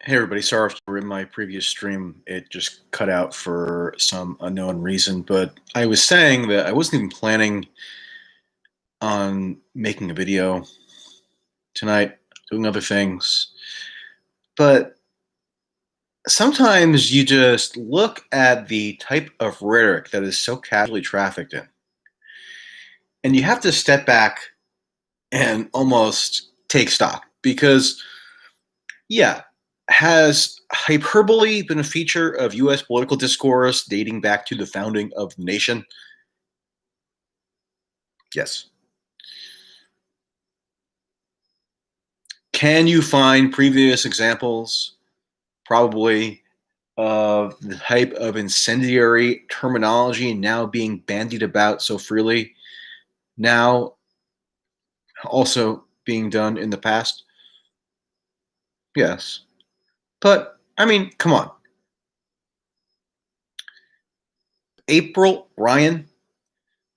Hey everybody, sorry if you were in my previous stream. It just cut out for some unknown reason, but I was saying that I wasn't even planning on making a video tonight, doing other things. But sometimes you just look at the type of rhetoric that is so casually trafficked in, and you have to step back and almost take stock because, yeah, has hyperbole been a feature of U.S. political discourse dating back to the founding of the nation? Yes. Can you find previous examples, probably, of the type of incendiary terminology now being bandied about so freely, now also being done in the past? Yes. But, I mean, come on. April Ryan,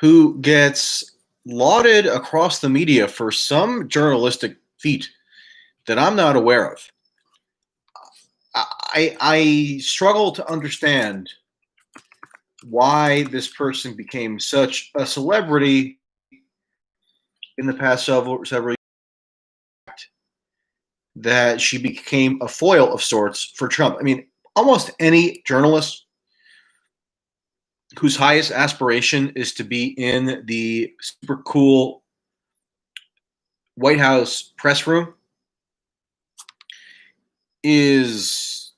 who gets lauded across the media for some journalistic feat that I'm not aware of. I struggle to understand why this person became such a celebrity in the past several years that she became a foil of sorts for Trump. I mean, almost any journalist whose highest aspiration is to be in the super cool White House press room is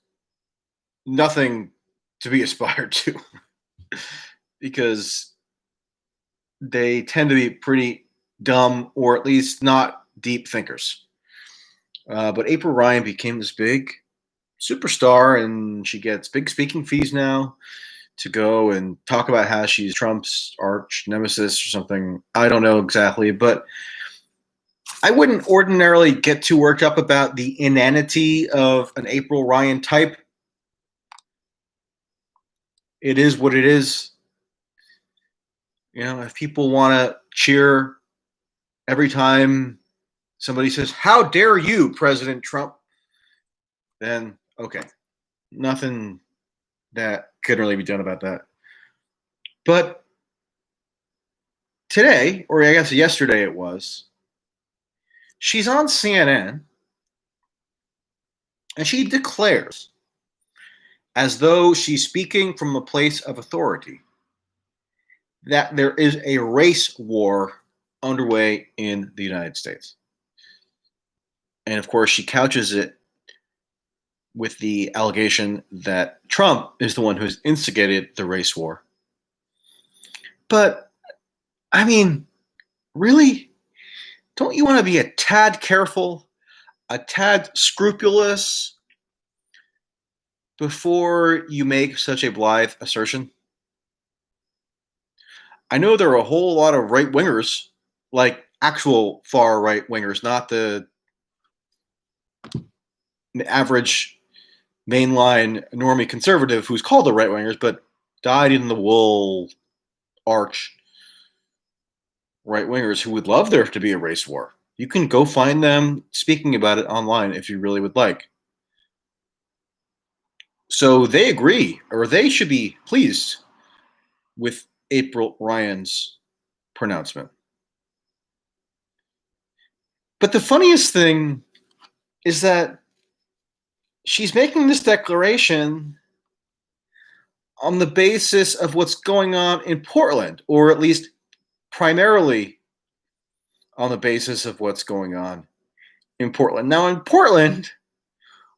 nothing to be aspired to because they tend to be pretty dumb or at least not deep thinkers. But April Ryan became this big superstar, and she gets big speaking fees now to go and talk about how she's Trump's arch nemesis or something. I don't know exactly, but I wouldn't ordinarily get too worked up about the inanity of an April Ryan type. It is what it is. You know, if people want to cheer every time somebody says, "How dare you, President Trump?" then okay, nothing that could really be done about that. But today, or I guess yesterday it was, she's on CNN and she declares, as though she's speaking from a place of authority, that there is a race war underway in the United States. And of course, she couches it with the allegation that Trump is the one who's instigated the race war. But, I mean, really? Don't you want to be a tad careful, a tad scrupulous before you make such a blithe assertion? I know there are a whole lot of right wingers, like actual far right wingers, not the average mainline normie conservative who's called the right wingers, but dyed in the wool arch right wingers who would love there to be a race war. You can go find them speaking about it online if you really would like. So they agree, or they should be pleased with April Ryan's pronouncement. But the funniest thing is that she's making this declaration on the basis of what's going on in Portland, or at least primarily on the basis of what's going on in Portland. Now, in Portland,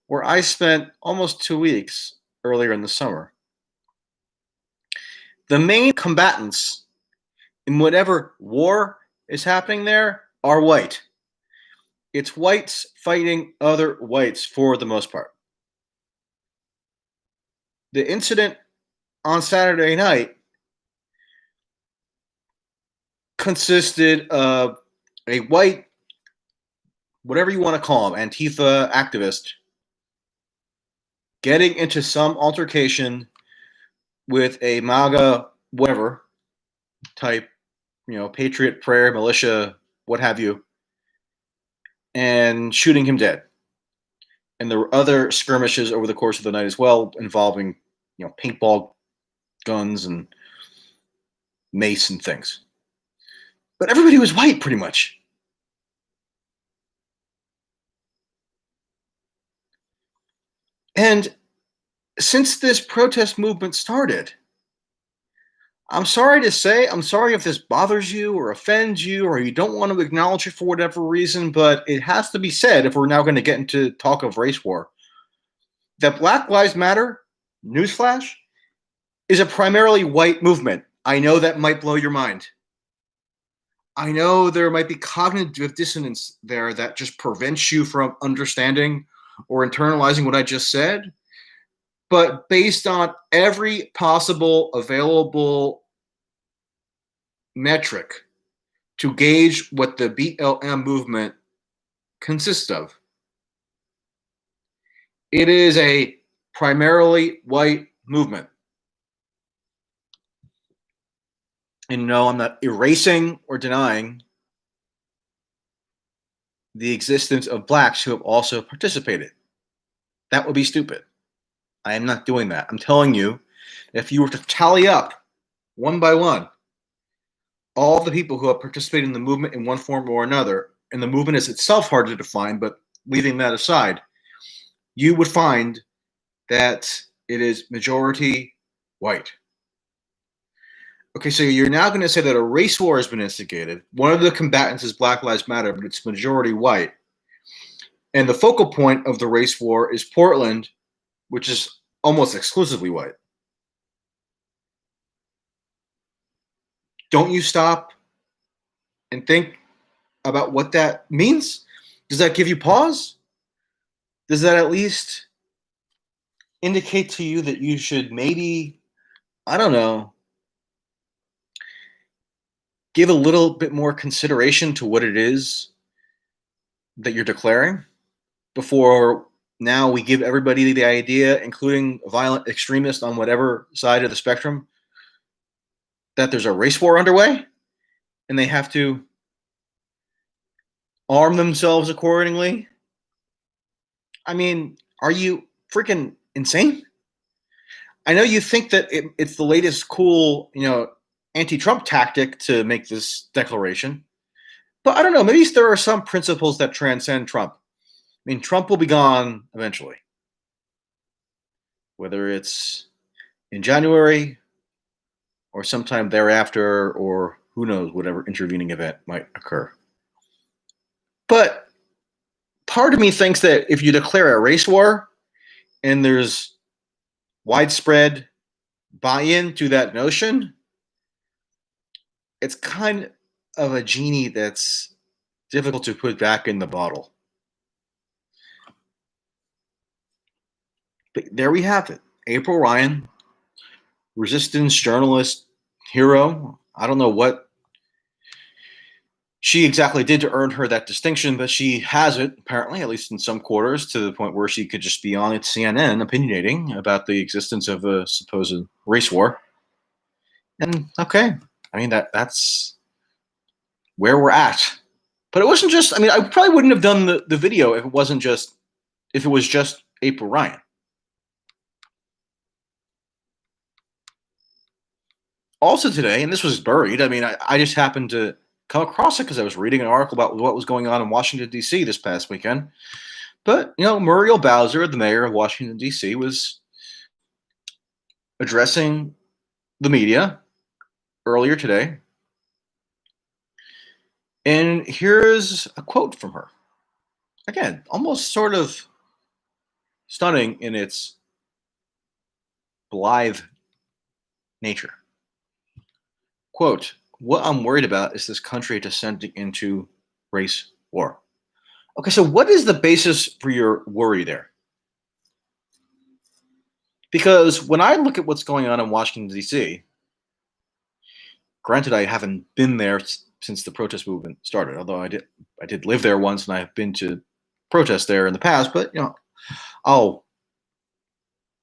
where I spent almost 2 weeks earlier in the summer, the main combatants in whatever war is happening there are white. It's whites fighting other whites for the most part. The incident on Saturday night consisted of a white, whatever you want to call him, Antifa activist, getting into some altercation with a MAGA whatever type, patriot prayer, militia, what have you, and shooting him dead. And there were other skirmishes over the course of the night as well, involving, paintball guns and mace and things. But everybody was white, pretty much. And since this protest movement started, I'm sorry to say, I'm sorry if this bothers you or offends you or you don't want to acknowledge it for whatever reason, but it has to be said if we're now going to get into talk of race war, that Black Lives Matter, newsflash, is a primarily white movement. I know that might blow your mind. I know there might be cognitive dissonance there that just prevents you from understanding or internalizing what I just said. But based on every possible available metric to gauge what the BLM movement consists of, it is a primarily white movement. And no, I'm not erasing or denying the existence of blacks who have also participated. That would be stupid. I am not doing that. I'm telling you, if you were to tally up one by one all the people who have participated in the movement in one form or another, and the movement is itself hard to define, but leaving that aside, you would find that it is majority white. Okay, so you're now going to say that a race war has been instigated. One of the combatants is Black Lives Matter, but it's majority white. And the focal point of the race war is Portland, which is almost exclusively white. Don't you stop and think about what that means? Does that give you pause? Does that at least indicate to you that you should maybe, I don't know, give a little bit more consideration to what it is that you're declaring before now we give everybody the idea, including violent extremists on whatever side of the spectrum, that there's a race war underway and they have to arm themselves accordingly? I mean, are you freaking insane? I know you think that it's the latest cool, anti-Trump tactic to make this declaration, but I don't know. Maybe there are some principles that transcend Trump. I mean, Trump will be gone eventually, whether it's in January or sometime thereafter, or who knows, whatever intervening event might occur. But part of me thinks that if you declare a race war and there's widespread buy-in to that notion, it's kind of a genie that's difficult to put back in the bottle. But there we have it. April Ryan, resistance journalist, hero. I don't know what she exactly did to earn her that distinction, but she has it, apparently, at least in some quarters, to the point where she could just be on at CNN opinionating about the existence of a supposed race war. And okay, I mean, that's where we're at. But it wasn't just, I mean, I probably wouldn't have done the video if it was just April Ryan. Also today, and this was buried, I mean, I just happened to come across it because I was reading an article about what was going on in Washington, D.C. this past weekend. But, Muriel Bowser, the mayor of Washington, D.C., was addressing the media earlier today. And here's a quote from her. Again, almost sort of stunning in its blithe nature. Quote, "What I'm worried about is this country descending into race war." Okay, so what is the basis for your worry there? Because when I look at what's going on in Washington, D.C., granted, I haven't been there since the protest movement started, although I did live there once and I've been to protests there in the past, but, I'll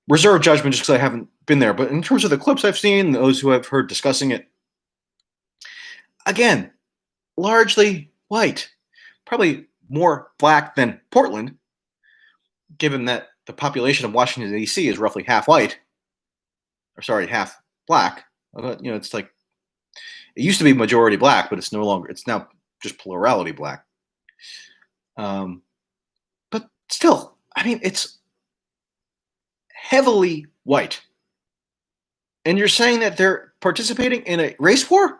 reserve judgment just because I haven't been there. But in terms of the clips I've seen, those who I've heard discussing it, again, largely white, probably more black than Portland, given that the population of Washington D.C. is roughly half white, or sorry, half black. It's like it used to be majority black, but it's no longer. It's now just plurality black. Um, but still, I mean, it's heavily white. And you're saying that they're participating in a race war?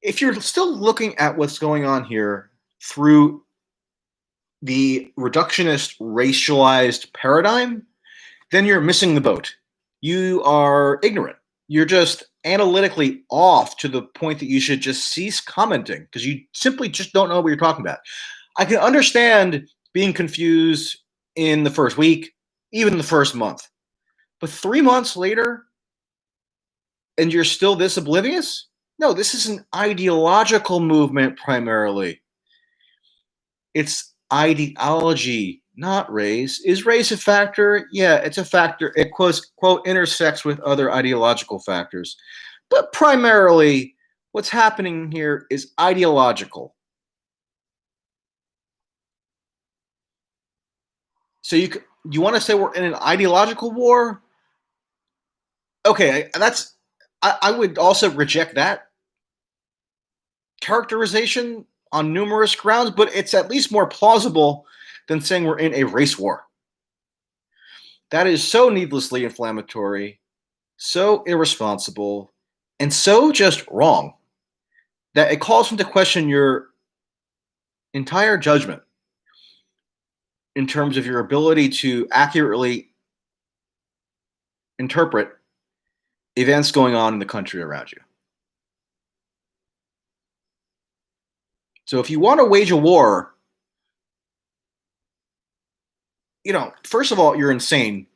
If you're still looking at what's going on here through the reductionist racialized paradigm, then you're missing the boat. You are ignorant. You're just analytically off to the point that you should just cease commenting because you simply just don't know what you're talking about. I can understand being confused in the first week, even the first month. But 3 months later, and you're still this oblivious? No, this is an ideological movement primarily. It's ideology, not race. Is race a factor? Yeah, it's a factor. It quote intersects with other ideological factors. But primarily, what's happening here is ideological. So you want to say we're in an ideological war? Okay, I would also reject that characterization on numerous grounds, but it's at least more plausible than saying we're in a race war. That is so needlessly inflammatory, so irresponsible, and so just wrong that it calls into question your entire judgment in terms of your ability to accurately interpret events going on in the country around you. So if you want to wage a war, first of all, you're insane.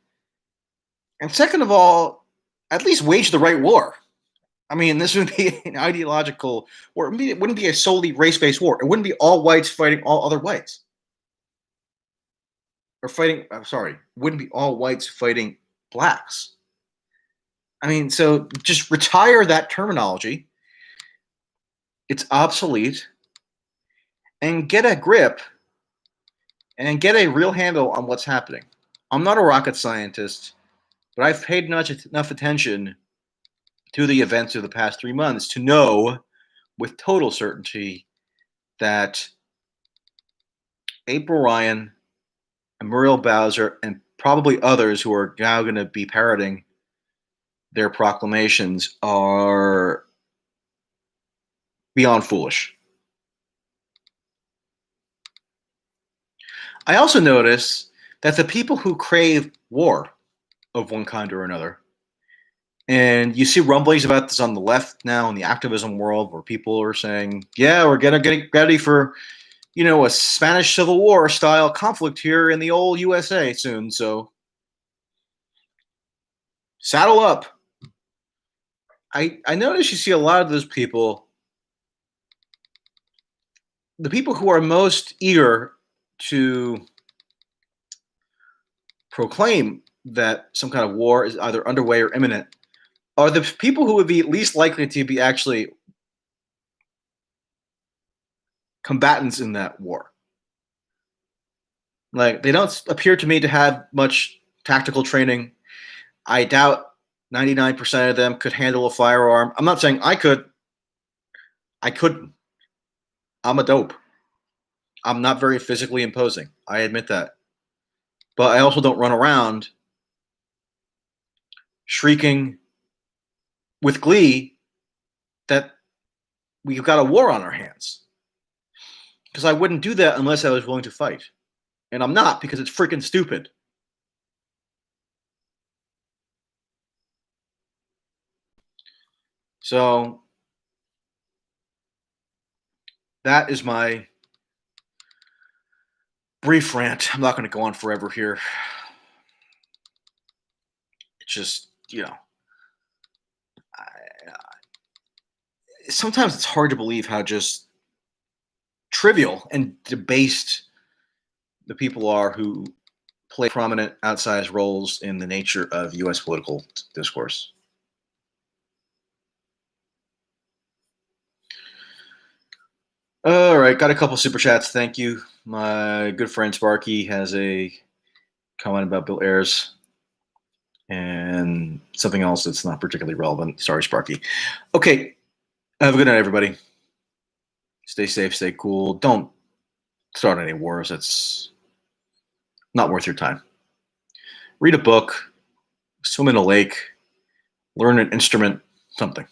And second of all, at least wage the right war. I mean, this would be an ideological war. It wouldn't be a solely race-based war. It wouldn't be all whites fighting all other whites. Wouldn't be all whites fighting blacks. I mean, so just retire that terminology. It's obsolete. And get a grip and get a real handle on what's happening. I'm not a rocket scientist, but I've paid enough attention to the events of the past 3 months to know with total certainty that April Ryan and Muriel Bowser and probably others who are now going to be parroting their proclamations are beyond foolish. I also notice that the people who crave war of one kind or another, and you see rumblings about this on the left now in the activism world where people are saying, yeah, we're going to get ready for, a Spanish Civil War style conflict here in the old USA soon. So saddle up. I notice you see a lot of those people, the people who are most eager to proclaim that some kind of war is either underway or imminent, are the people who would be least likely to be actually combatants in that war. Like, they don't appear to me to have much tactical training. I doubt 99% of them could handle a firearm. I'm not saying I could. I couldn't. I'm a dope. I'm not very physically imposing. I admit that. But I also don't run around shrieking with glee that we've got a war on our hands. Because I wouldn't do that unless I was willing to fight. And I'm not, because it's freaking stupid. So that is my brief rant. I'm not going to go on forever here. It's just, sometimes it's hard to believe how just trivial and debased the people are who play prominent outsized roles in the nature of U.S. political discourse. All right, got a couple super chats. Thank you. My good friend Sparky has a comment about Bill Ayers and something else that's not particularly relevant. Sorry, Sparky. Okay. Have a good night, everybody. Stay safe, stay cool. Don't start any wars. That's not worth your time. Read a book, swim in a lake, learn an instrument, something.